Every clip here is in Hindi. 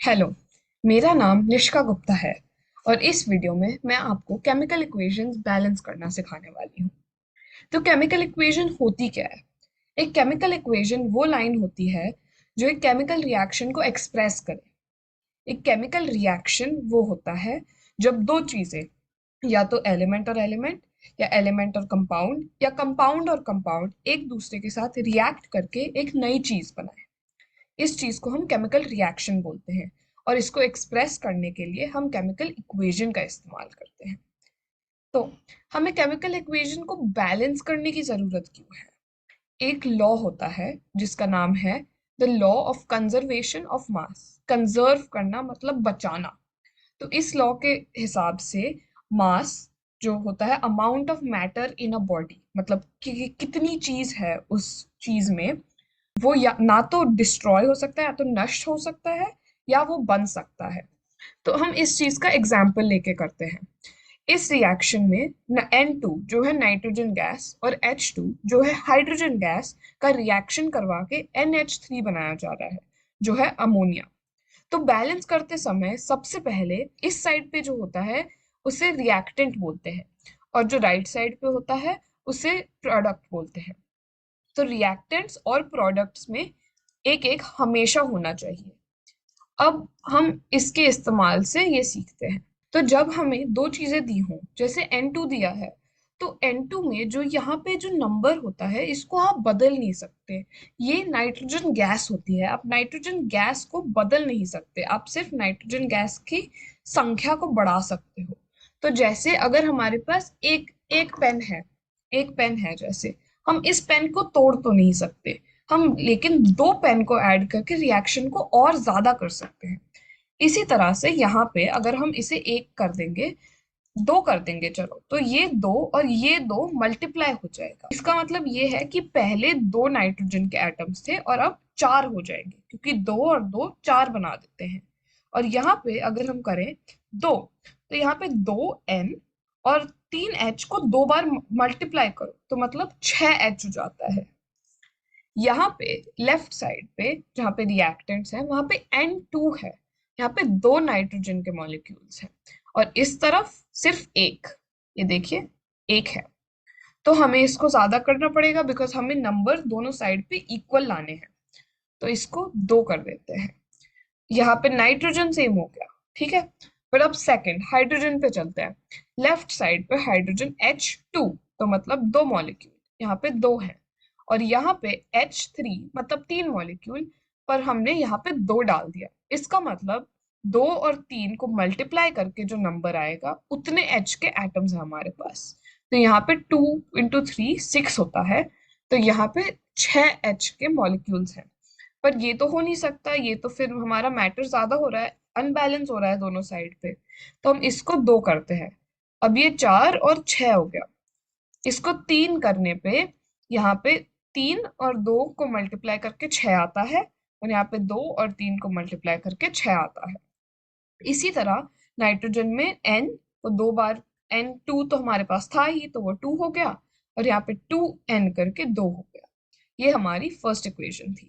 हेलो। मेरा नाम निष्का गुप्ता है और इस वीडियो में मैं आपको केमिकल इक्वेशंस बैलेंस करना सिखाने वाली हूँ। तो केमिकल इक्वेशन होती क्या है? एक केमिकल इक्वेशन वो लाइन होती है जो एक केमिकल रिएक्शन को एक्सप्रेस करे। एक केमिकल रिएक्शन वो होता है जब दो चीजें, या तो एलिमेंट और एलिमेंट, या एलिमेंट और कंपाउंड, या कंपाउंड और कंपाउंड एक दूसरे के साथ रिएक्ट करके एक नई चीज बनाए। इस चीज को हम केमिकल रिएक्शन बोलते हैं और इसको एक्सप्रेस करने के लिए हम केमिकल इक्वेशन का इस्तेमाल करते हैं। तो हमें केमिकल इक्वेशन को बैलेंस करने की जरूरत क्यों है? एक लॉ होता है जिसका नाम है the law of conservation of mass. Conserve करना मतलब बचाना। तो इस लॉ के हिसाब से मास जो होता है amount of matter in a body, मतलब कि कितनी चीज है उस चीज में, वो या ना तो डिस्ट्रॉय हो सकता है, या तो नष्ट हो सकता है, या वो बन सकता है। तो हम इस चीज का एग्जाम्पल लेके करते हैं। इस रिएक्शन में N2 जो है नाइट्रोजन गैस और H2 जो है हाइड्रोजन गैस का रिएक्शन करवा के NH3 बनाया जा रहा है जो है अमोनिया। तो बैलेंस करते समय सबसे पहले इस साइड पे जो होता है उसे रिएक्टेंट बोलते हैं, और जो राइट साइड पे होता है उसे प्रोडक्ट बोलते हैं। तो रिएक्टेंट्स और प्रोडक्ट्स में एक एक हमेशा होना चाहिए। अब हम इसके इस्तेमाल से ये सीखते हैं। तो जब हमें दो चीजें दी हों, जैसे N2 दिया है, तो N2 में जो यहाँ पे जो नंबर होता है इसको आप बदल नहीं सकते। ये नाइट्रोजन गैस होती है, आप नाइट्रोजन गैस को बदल नहीं सकते, आप सिर्फ नाइट्रोजन गैस की संख्या को बढ़ा सकते हो। तो जैसे अगर हमारे पास एक एक पेन है, एक पेन है, जैसे हम इस पेन को तोड़ तो नहीं सकते, हम लेकिन दो पेन को ऐड करके रिएक्शन को और ज्यादा कर सकते हैं। इसी तरह से यहाँ पे अगर हम इसे एक कर देंगे, दो कर देंगे, चलो, तो ये दो और ये दो मल्टीप्लाई हो जाएगा। इसका मतलब ये है कि पहले दो नाइट्रोजन के एटम्स थे और अब चार हो जाएंगे, क्योंकि दो और दो चार बना देते हैं। और यहाँ पे अगर हम करें दो, तो यहाँ पे दो एन और तीन एच को दो बार मल्टीप्लाई करो तो मतलब छह एच हो जाता है। यहाँ पे लेफ्ट साइड पे जहाँ पे रिएक्टेंट्स हैं वहां पे N2 है, यहाँ पे दो नाइट्रोजन के मॉलिक्यूल्स हैं, और इस तरफ सिर्फ एक, ये देखिए, एक है। तो हमें इसको ज्यादा करना पड़ेगा बिकॉज हमें नंबर दोनों साइड पे इक्वल लाने हैं। तो इसको दो कर देते हैं। यहाँ पे नाइट्रोजन सेम हो गया, ठीक है। पर अब सेकंड हाइड्रोजन पे चलते हैं। लेफ्ट साइड पे हाइड्रोजन H2, तो मतलब दो मॉलिक्यूल, यहाँ पे दो है। और यहाँ पे H3 मतलब तीन मॉलिक्यूल, पर हमने यहाँ पे दो डाल दिया। इसका मतलब दो और तीन को मल्टीप्लाई करके जो नंबर आएगा उतने H के एटम्स हैं हमारे पास। तो यहाँ पे 2 × 3 6 होता है। तो यहाँ पे 6 H के मॉलिक्यूल्स हैं। पर ये तो हो नहीं सकता, ये तो फिर हमारा मैटर ज्यादा हो रहा है, अनबैलेंस हो रहा है दोनों साइड पे। तो हम इसको दो करते हैं। अब ये चार और छह हो गया। इसको तीन करने पे यहाँ पे तीन और दो को मल्टीप्लाई करके छह आता है, और यहाँ पे दो और तीन को मल्टीप्लाई करके छह आता है। इसी तरह नाइट्रोजन में एन, तो दो बार N2 तो हमारे पास था ही, तो वो टू हो गया, और यहाँ पे 2n करके दो हो गया। ये हमारी फर्स्ट इक्वेशन थी।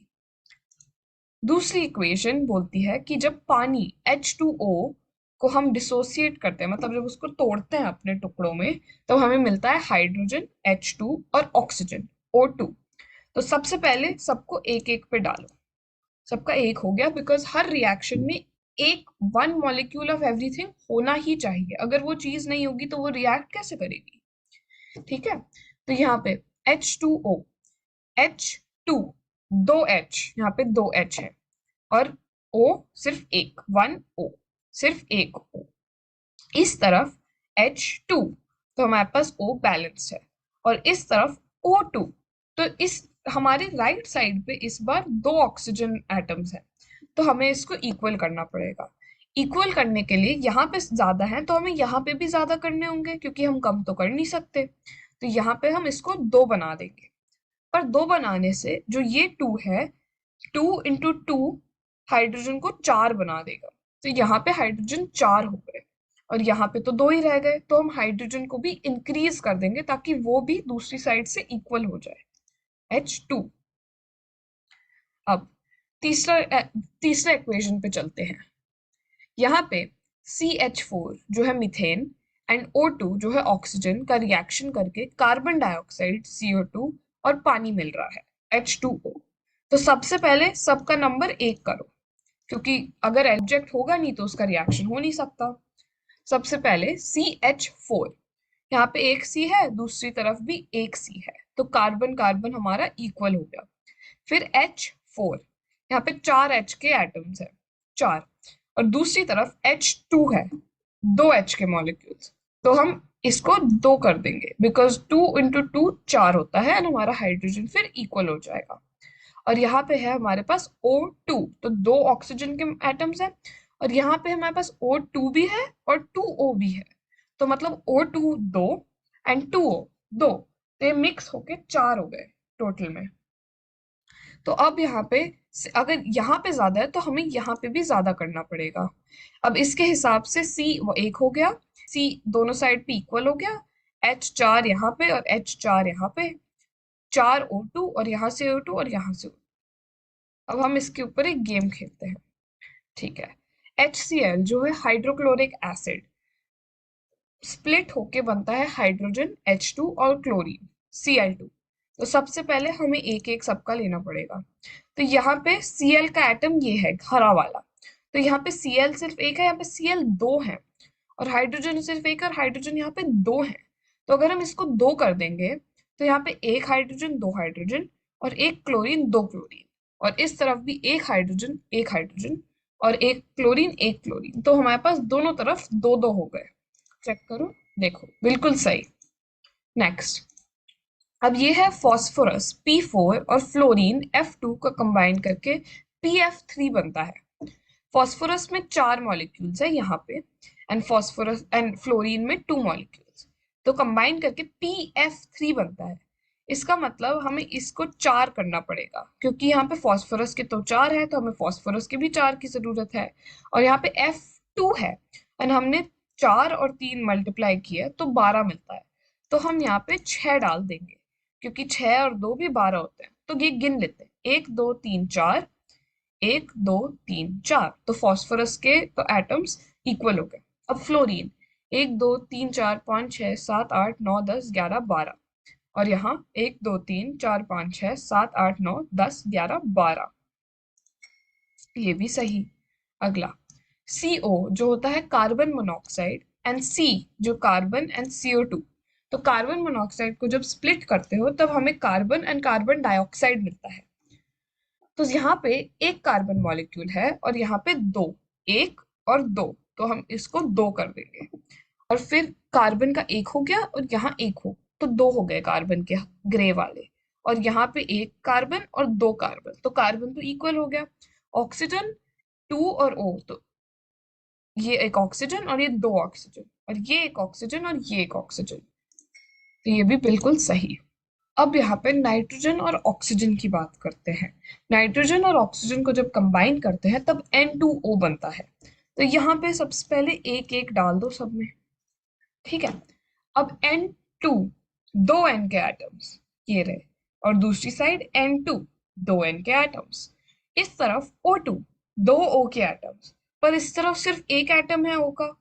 दूसरी इक्वेशन बोलती है कि जब पानी H2O को हम डिसोसिएट करते हैं, मतलब जब उसको तोड़ते हैं अपने टुकड़ों में, तो हमें मिलता है हाइड्रोजन H2 और ऑक्सीजन O2। तो सबसे पहले सबको एक एक पे डालो। सबका एक हो गया बिकॉज हर रिएक्शन में एक वन मॉलिक्यूल ऑफ एवरीथिंग होना ही चाहिए। अगर वो चीज नहीं होगी तो वो रिएक्ट कैसे करेगी? ठीक है। तो यहाँ पे H2O, H2, दो H, यहाँ पे दो H है, और O सिर्फ एक, वन O, सिर्फ एक O। इस तरफ H2, तो हमारे पास O बैलेंस है, और इस तरफ O2। तो इस हमारे राइट साइड पे इस बार दो ऑक्सीजन एटम्स हैं, तो हमें इसको इक्वल करना पड़ेगा। इक्वल करने के लिए यहाँ पे ज्यादा है तो हमें यहाँ पे भी ज्यादा करने होंगे, क्योंकि हम कम तो कर नहीं सकते। तो यहाँ पे हम इसको दो बना देंगे। पर दो बनाने से जो ये टू है, 2 × 2 हाइड्रोजन को चार बना देगा। तो यहाँ पे हाइड्रोजन चार हो गए, और यहाँ पे तो दो ही रह गए, तो हम हाइड्रोजन को भी इंक्रीज कर देंगे ताकि वो भी दूसरी साइड से इक्वल हो जाए, H2। अब तीसरा तीसरा इक्वेशन पे चलते हैं। यहाँ पे CH4 जो है मीथेन एंड O2 जो है ऑक्सीजन का रिएक्शन करके कार्बन डाइऑक्साइड CO2 और पानी मिल रहा है H2O। तो सबसे पहले सबका नंबर 1 करो, क्योंकि अगर एब्जेक्ट होगा नहीं तो उसका रिएक्शन हो नहीं सकता। सबसे पहले CH4, यहाँ पे एक सी है, दूसरी तरफ भी एक सी है, तो कार्बन कार्बन हमारा इक्वल हो गया। फिर H4, यहाँ पे 4 H के एटम्स है, 4, और दूसरी तरफ H2 है, 2 H के मॉलिक्यूल्स, तो हम इसको 2 कर देंगे, बिकॉज 2 इंटू 2 4 होता है, और हमारा हाइड्रोजन फिर इक्वल हो जाएगा। और यहाँ पे है हमारे पास O2, तो 2 ऑक्सीजन के एटम्स हैं, और यहाँ पे हमारे पास O2 भी है और 2O भी है, तो मतलब O2 2 एंड 2O 2, तो ये मिक्स होके 4 हो गए टोटल में। तो अब यहाँ पे अगर यहाँ पे ज्यादा है तो हमें यहाँ पे भी ज्यादा करना पड़ेगा। अब इसके हिसाब से C वो 1 हो गया, C दोनों साइड पे इक्वल हो गया, H4 यहाँ पे और H4 यहाँ पे, 4 O2 और यहाँ से O2 और यहाँ से O2। अब हम इसके ऊपर एक गेम खेलते हैं, ठीक है। HCl जो है हाइड्रोक्लोरिक एसिड, स्प्लिट होके बनता है हाइड्रोजन H2 और क्लोरीन Cl2। तो सबसे पहले हमें एक एक सबका लेना पड़ेगा। तो यहाँ पे Cl का एटम ये है हरा वाला, तो यहाँ पे Cl सिर्फ एक है, यहाँ पे Cl 2 है, और हाइड्रोजन सिर्फ एक है और हाइड्रोजन यहाँ पे 2 है। तो अगर हम इसको 2 कर देंगे तो यहाँ पे एक हाइड्रोजन 2 हाइड्रोजन और एक क्लोरीन 2 क्लोरीन, और इस तरफ भी एक हाइड्रोजन और एक क्लोरीन एक क्लोरीन, तो हमारे पास दोनों तरफ 2 2 हो गए। चेक करो, देखो बिल्कुल सही। नेक्स्ट, अब ये है फास्फोरस P4 और फ्लोरीन F2 का कंबाइन करके PF3 बनता है। फास्फोरस में 4 मॉलिक्यूल्स है यहाँ पे, एंड फास्फोरस एंड फ्लोरीन में 2 मॉलिक्यूल्स, तो कंबाइन करके PF3 बनता है। इसका मतलब हमें इसको 4 करना पड़ेगा, क्योंकि यहाँ पे फास्फोरस के तो 4 है, तो हमें फास्फोरस के भी 4 की जरूरत है, और यहाँ पे F2 है, एंड हमने 4 और 3 मल्टीप्लाई किया तो 12 मिलता है, तो हम यहाँ पे 6 डाल देंगे, क्योंकि 6 और 2 भी 12 होते हैं। तो ये गिन लेते हैं, 1 2 3 4, 1 2 3 4, तो फास्फोरस के तो एटम्स इक्वल हो गए। अब फ्लोरीन 1 2 3 4 5 6 7 8 9 10 11 12, और यहाँ 1 2 3 4 5 6 7 8 9 10 11 12, ये भी सही। अगला CO जो होता है कार्बन मोनोऑक्साइड, एंड C जो कार्बन एंड CO2, तो कार्बन मोनोऑक्साइड को जब स्प्लिट करते हो तब हमें कार्बन एंड कार्बन डाइऑक्साइड मिलता है। तो यहाँ पे एक कार्बन मॉलिक्यूल है और यहाँ पे 2, 1 और 2, तो हम इसको 2 कर देंगे, और फिर कार्बन का 1 हो गया और यहाँ 1 हो, तो 2 हो गए कार्बन के ग्रे वाले, और यहाँ पे 1 कार्बन और 2 कार्बन, तो कार्बन तो इक्वल हो गया। ऑक्सीजन 2 और O, तो ये एक ऑक्सीजन और ये 2 ऑक्सीजन, और ये एक ऑक्सीजन और ये एक ऑक्सीजन, तो ये भी बिल्कुल सही। अब यहाँ पे नाइट्रोजन और ऑक्सीजन की बात करते हैं। नाइट्रोजन और ऑक्सीजन को जब कंबाइन करते हैं तब N2O बनता है, तो यहाँ पे सबसे पहले एक एक डाल दो सब में, ठीक है। अब N2 2 N के एटम्स ये रहे, और दूसरी साइड N2 2 N के एटम्स, इस तरफ O2 2 O के एटम्स, पर इस तरफ सिर्फ एक एटम है O का,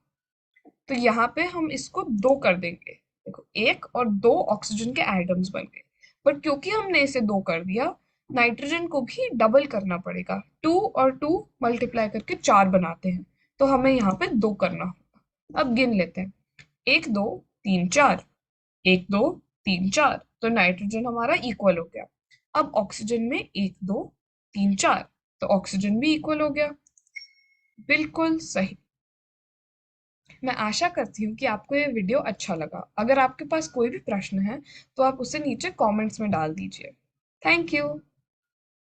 तो यहाँ पे हम इसको 2 कर देंगे। देखो 1 और 2 ऑक्सीजन के एटम्स बन गए, बट क्योंकि हमने इसे 2 कर दिया, नाइट्रोजन को भी डबल करना पड़ेगा, 2 और 2 मल्टीप्लाई करके 4 बनाते हैं, तो हमें यहाँ पे 2 करना होगा। अब गिन लेते हैं, 1 2 3 4, 1 2 3 4, तो नाइट्रोजन हमारा इक्वल हो गया। अब ऑक्सीजन में 1 2 3 4, तो ऑक्सीजन भी इक्वल हो गया, बिल्कुल सही। मैं आशा करती हूँ कि आपको ये वीडियो अच्छा लगा। अगर आपके पास कोई भी प्रश्न है तो आप उसे नीचे कमेंट्स में डाल दीजिए। Thank you.